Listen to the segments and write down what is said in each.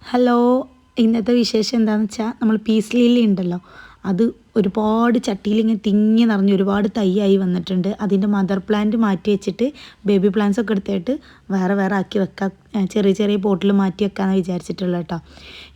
Hello, ഇന്നത്തെ വിശേഷം എന്താണെന്ന് വെച്ചാൽ നമ്മൾ പീസ് ലില്ലി ഉണ്ടല്ലോ, അത് ഒരുപാട് ചട്ടിയിൽ ഇങ്ങനെ തിങ്ങി നിറഞ്ഞ് ഒരുപാട് തൈയായി വന്നിട്ടുണ്ട്. അതിൻ്റെ മദർ പ്ലാന്റ് മാറ്റി വെച്ചിട്ട് ബേബി പ്ലാന്റ്സ് ഒക്കെ എടുത്തിട്ട് വേറെ വേറെ ആക്കി വെക്കാം, ചെറിയ ചെറിയ പോട്ടിൽ മാറ്റി വെക്കാമെന്ന് വിചാരിച്ചിട്ടുള്ളത് കേട്ടോ.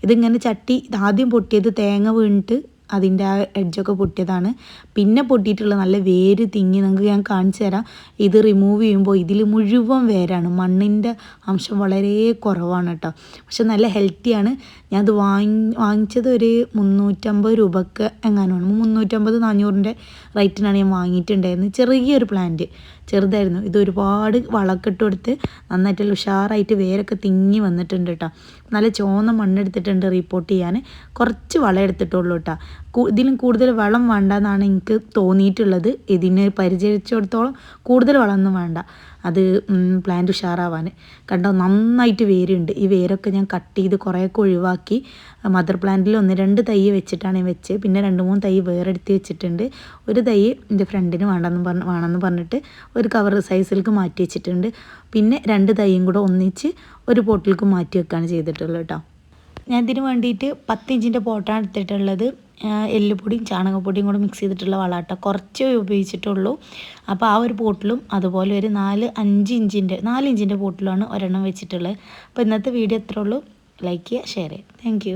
ഇതിങ്ങനെ ചട്ടി ആദ്യം പൊട്ടിയത് തേങ്ങ വീണിട്ട് അതിൻ്റെ ആ എഡ്ജൊക്കെ പൊട്ടിയതാണ്. പിന്നെ പൊട്ടിയിട്ടുള്ള നല്ല വേര് തിങ്ങി, നിങ്ങൾക്ക് ഞാൻ കാണിച്ചു തരാം. ഇത് റിമൂവ് ചെയ്യുമ്പോൾ ഇതിൽ മുഴുവൻ വേരാണ്, മണ്ണിൻ്റെ അംശം വളരെ കുറവാണ് കേട്ടോ. പക്ഷെ നല്ല ഹെൽത്തിയാണ്. ഞാനത് വാങ്ങിച്ചത് ഒരു 350 രൂപക്ക് എങ്ങാനുമാണ്, 350-400 റേറ്റിനാണ് ഞാൻ വാങ്ങിയിട്ടുണ്ടായിരുന്നത്. ചെറിയൊരു പ്ലാന്റ് ചെറുതായിരുന്നു. ഇത് ഒരുപാട് വളമൊക്കെ ഇട്ട് കൊടുത്ത് നന്നായിട്ടുള്ള ഉഷാറായിട്ട് വേരൊക്കെ തിങ്ങി വന്നിട്ടുണ്ട് കേട്ടോ. നല്ല ചുവന്ന മണ്ണെടുത്തിട്ടുണ്ട് റീപ്പോർട്ട് ചെയ്യാൻ. കുറച്ച് വളം എടുത്തിട്ടുള്ളൂ കേട്ടോ. ഇതിലും കൂടുതൽ വളം വേണ്ടെന്നാണ് എനിക്ക് തോന്നിയിട്ടുള്ളത്. ഇതിന് പരിചരിച്ചിടത്തോളം കൂടുതൽ വളമൊന്നും വേണ്ട, അത് പ്ലാന്റ് ഉഷാറാവാൻ. കണ്ടോ, നന്നായിട്ട് വേരുണ്ട്. ഈ വേരൊക്കെ ഞാൻ കട്ട് ചെയ്ത് കുറേയൊക്കെ ഒഴിവാക്കി. മദർ പ്ലാന്റിൽ 1-2 തൈ വെച്ചിട്ടാണ് ഞാൻ വെച്ചത്. പിന്നെ 2-3 തൈ വേറെ എടുത്ത് വെച്ചിട്ടുണ്ട്. ഒരു തൈ എൻ്റെ ഫ്രണ്ടിന് വേണമെന്ന് പറഞ്ഞിട്ട് ഒരു കവർ സൈസിലേക്ക് മാറ്റി വെച്ചിട്ടുണ്ട്. പിന്നെ 2 തൈയും കൂടെ ഒന്നിച്ച് ഒരു പോട്ടിലേക്ക് മാറ്റി വെക്കുകയാണ് ചെയ്തിട്ടുള്ളത് കേട്ടോ. ഞാൻ ഇതിന് വേണ്ടിയിട്ട് 10 ഇഞ്ചിൻ്റെ പോട്ടാണ് എടുത്തിട്ടുള്ളത്. എല്ലുപൊടിയും ചാണകപ്പൊടിയും കൂടെ മിക്സ് ചെയ്തിട്ടുള്ള വളാട്ടോ, കുറച്ചേ ഉപയോഗിച്ചിട്ടുള്ളൂ. അപ്പോൾ ആ ഒരു പോട്ടിലും അതുപോലെ ഒരു 4 ഇഞ്ചിൻ്റെ പോട്ടിലാണ് ഒരെണ്ണം വെച്ചിട്ടുള്ളത്. അപ്പോൾ ഇന്നത്തെ വീഡിയോ എത്ര ഉള്ളൂ. ലൈക്ക് ചെയ്യുക, ഷെയർ ചെയ്യുക. താങ്ക്